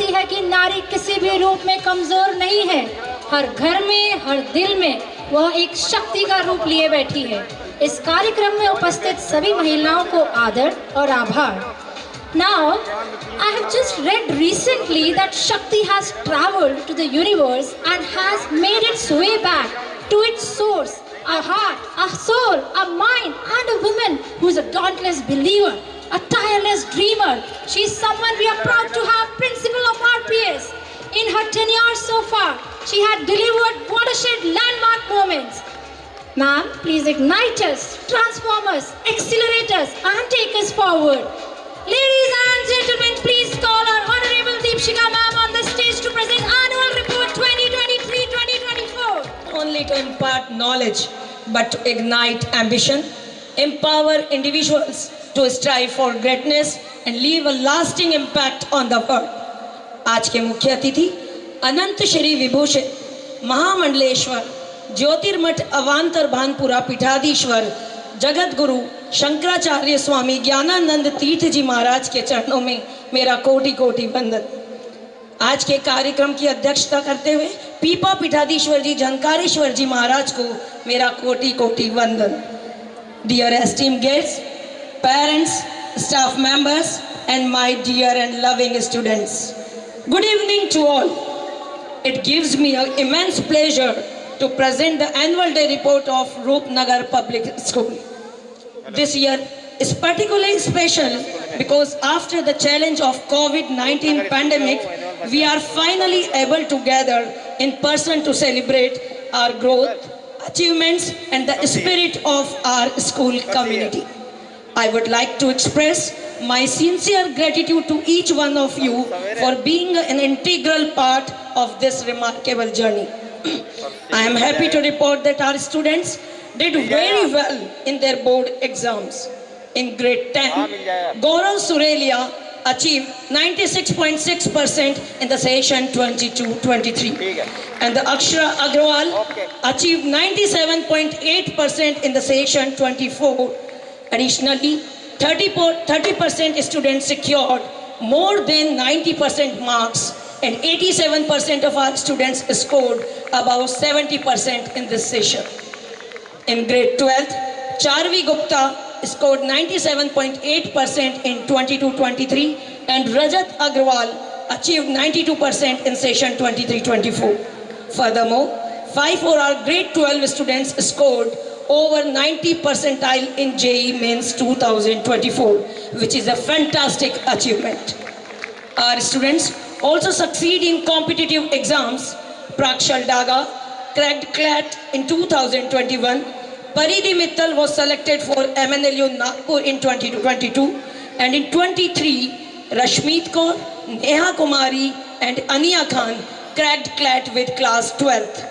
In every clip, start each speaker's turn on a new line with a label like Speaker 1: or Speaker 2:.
Speaker 1: बताती है कि नारी किसी भी रूप में कमजोर नहीं है। हर घर में, हर दिल में वह एक शक्ति का रूप लिए बैठी है। इस कार्यक्रम में उपस्थित सभी महिलाओं को आदर और आभार। Now, I have just read recently that Shakti has traveled to the universe and has made its way back to its source, a heart, a soul, a mind, and a woman who is a dauntless believer, a tireless dreamer. She is someone we are proud to have principal of RPS. In her tenure so far, she had delivered watershed landmark moments. Ma'am, please ignite us, transform us, accelerate us, and take us forward. Ladies and gentlemen, please call our Honorable Deepshika Ma'am on the stage to present Annual Report 2023-2024.
Speaker 2: Only to impart knowledge, but to ignite ambition, empower individuals to strive for greatness and leave a lasting impact on the world. आज के मुख्य अतिथि अनंत श्री विभूषित महामंडलेश्वर ज्योतिर्मठ अवांतर भानपुरा पीठाधीश्वर जगत गुरु शंकराचार्य स्वामी ज्ञानानंद तीर्थ जी महाराज के चरणों में मेरा कोटि कोटि वंदन। आज के कार्यक्रम की अध्यक्षता करते हुए पीपा पीठाधीश्वर जी झंकारेश्वर जी महाराज को मेरा कोटि कोटि वंदन। Dear esteemed guests, parents, staff members and my dear and loving students, good evening to all. It gives me an immense pleasure to present the annual day report of Roopnagar Public School. This year is particularly special because after the challenge of COVID-19 pandemic, we are finally able to gather in person to celebrate our growth, achievements and the spirit of our school community. I would like to express my sincere gratitude to each one of you for being an integral part of this remarkable journey. I am happy to report that our students did very well in their board exams. In grade 10, Gaurav Surelia achieved 96.6% in the session 22-23 and the Akshara Agrawal achieved 97.8% in the session 24. Additionally, 30% students secured more than 90% marks and 87% of our students scored above 70% in this session. In grade 12, Charvi Gupta scored 97.8% in 22-23 and Rajat Agrawal achieved 92% in session 23-24. Furthermore, 5 of our grade 12 students scored over 90 percentile in JEE Mains 2024, which is a fantastic achievement. Our students also succeed in competitive exams. Prakshal Daga cracked CLAT in 2021. Paridhi Mittal was selected for MNLU Nagpur in 2022 and in 23, Rashmeet Kaur, Neha Kumari and Ania Khan cracked CLAT with class 12th.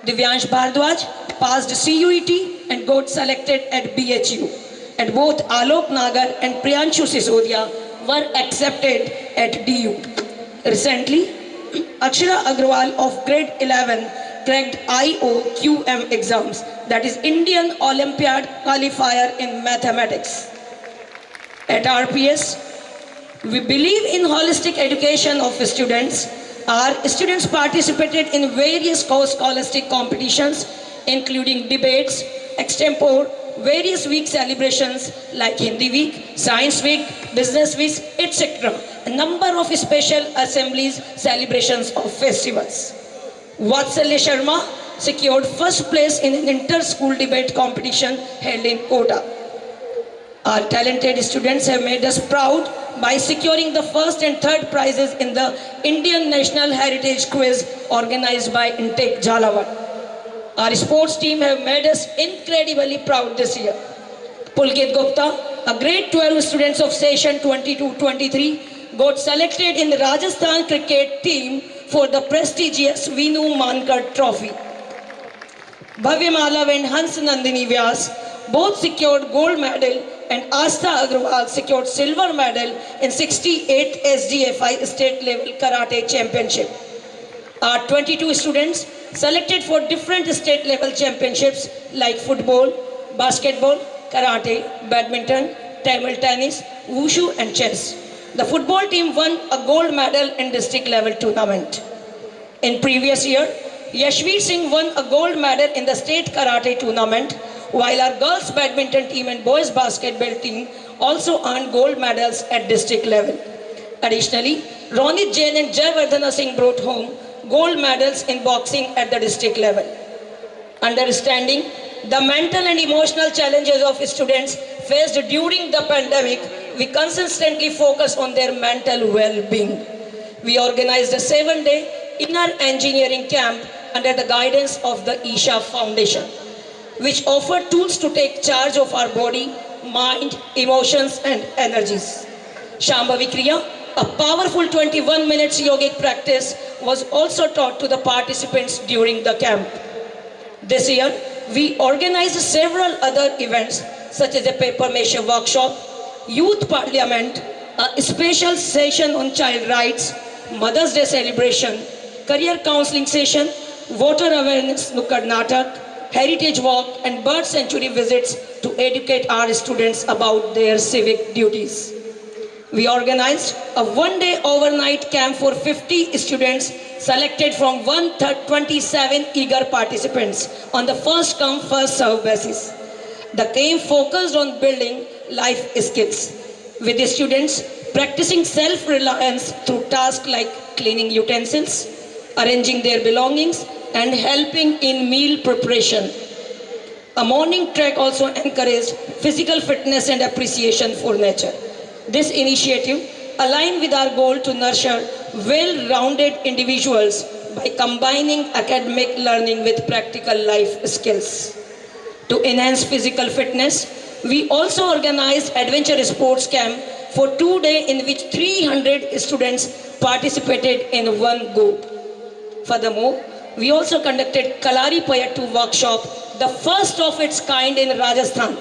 Speaker 2: Divyansh Bhardwaj passed CUET and got selected at BHU. And both Alok Nagar and Priyanshu Sisodia were accepted at DU. Recently, Akshara Agrawal of grade 11 cracked IOQM exams, that is Indian Olympiad Qualifier in Mathematics. At RPS, we believe in holistic education of students. Our students participated in various scholastic competitions, including debates, extempore, various week celebrations like Hindi Week, Science Week, Business Week, etc. A number of special assemblies, celebrations of festivals. Vatsalya Sharma secured first place in an inter-school debate competition held in Kota. Our talented students have made us proud by securing the first and third prizes in the Indian National Heritage Quiz organized by Intake Jhalawar. Our sports team have made us incredibly proud this year. Pulkit Gupta, a grade 12 student of session 22-23, got selected in the Rajasthan cricket team for the prestigious Vinu Mankad Trophy. Bhavya Malav and Hans Nandini Vyas both secured gold medal and Astha Agrawal secured silver medal in 68th SDFI state level karate championship. Our 22 students selected for different state level championships like football, basketball, karate, badminton, table tennis, wushu and chess. The football team won a gold medal in district level tournament. In previous year, Yashveer Singh won a gold medal in the state karate tournament, while our girls badminton team and boys basketball team also earned gold medals at district level. Additionally, Ronit Jain and Jayavardhana Singh brought home gold medals in boxing at the district level. Understanding the mental and emotional challenges of students faced during the pandemic, we consistently focus on their mental well-being. We organized a 7-day inner engineering camp under the guidance of the Isha Foundation, which offered tools to take charge of our body, mind, emotions and energies. Shambhavi Kriya, a powerful 21 minutes yogic practice, was also taught to the participants during the camp. This year, we organized several other events such as a paper mache workshop, youth parliament, a special session on child rights, Mother's Day celebration, career counseling session, voter awareness Nukkad Natak, heritage walk and bird sanctuary visits to educate our students about their civic duties. We organized a 1-day overnight camp for 50 students selected from 127 eager participants on the first come first serve basis. The camp focused on building life skills, with the students practicing self-reliance through tasks like cleaning utensils, arranging their belongings and helping in meal preparation. A morning trek also encouraged physical fitness and appreciation for nature. This initiative aligned with our goal to nurture well-rounded individuals by combining academic learning with practical life skills. To enhance physical fitness, we also organized adventure sports camp for 2 days in which 300 students participated in one go. Furthermore, we also conducted Kalari Payattu workshop, the first of its kind in Rajasthan,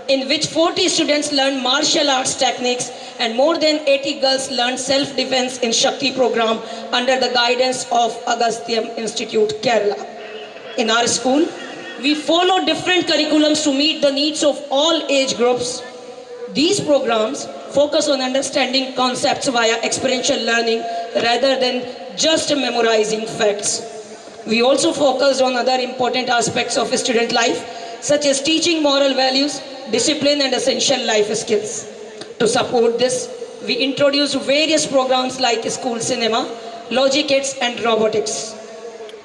Speaker 2: in which 40 students learned martial arts techniques and more than 80 girls learned self-defense in Shakti program under the guidance of Agasthyam Institute, Kerala. In our school, we follow different curriculums to meet the needs of all age groups. These programs focus on understanding concepts via experiential learning rather than just memorizing facts. We also focused on other important aspects of student life, such as teaching moral values, discipline and essential life skills. To support this, we introduced various programs like school cinema, Logikits and robotics.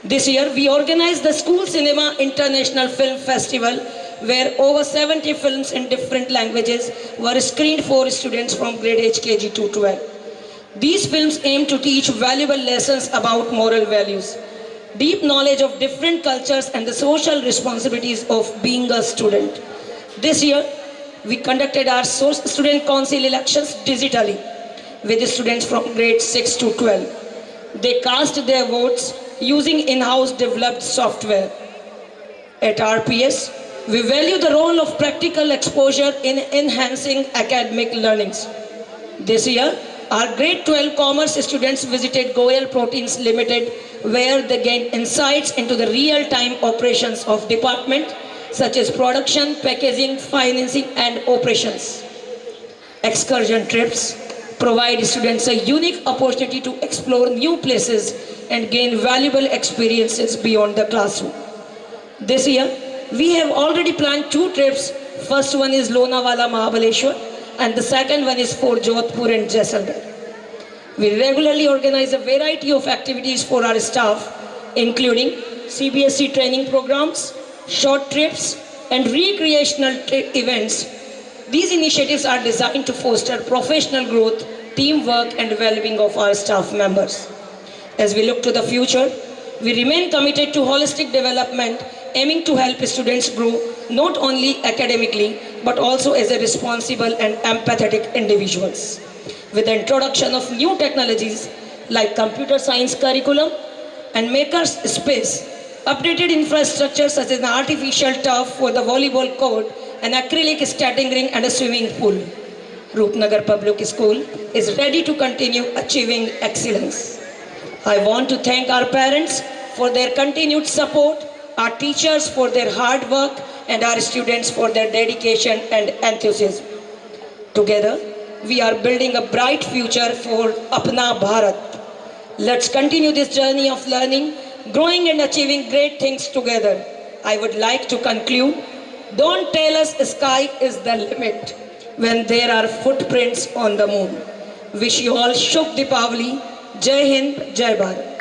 Speaker 2: This year, we organized the School Cinema International Film Festival, where over 70 films in different languages were screened for students from grade age KG to 12. These films aim to teach valuable lessons about moral values, deep knowledge of different cultures and the social responsibilities of being a student. This year, we conducted our student council elections digitally with the students from grade 6 to 12. They cast their votes using in-house developed software. At RPS, we value the role of practical exposure in enhancing academic learnings. This year, our grade 12 commerce students visited Goyal Proteins Limited, where they gained insights into the real-time operations of department such as production, packaging, financing and operations. Excursion trips provide students a unique opportunity to explore new places and gain valuable experiences beyond the classroom. This year, we have already planned 2 trips. First one is Lonavala Mahabaleshwar and the second one is for Jodhpur and Jaisalmer. We regularly organize a variety of activities for our staff, including CBSE training programs, short trips and recreational events. These initiatives are designed to foster professional growth, teamwork and well-being of our staff members. As we look to the future, we remain committed to holistic development, aiming to help students grow not only academically but also as a responsible and empathetic individuals. With the introduction of new technologies like computer science curriculum and makers space, updated infrastructure such as an artificial turf for the volleyball court, an acrylic skating ring and a swimming pool, Roopnagar Public School is ready to continue achieving excellence. I want to thank our parents for their continued support, our teachers for their hard work and our students for their dedication and enthusiasm. Together, we are building a bright future for Apna Bharat. Let's continue this journey of learning, growing and achieving great things together. I would like to conclude, don't tell us sky is the limit when there are footprints on the moon. Wish you all Shubh Deepavali. Jai Hind, Jai Bharat.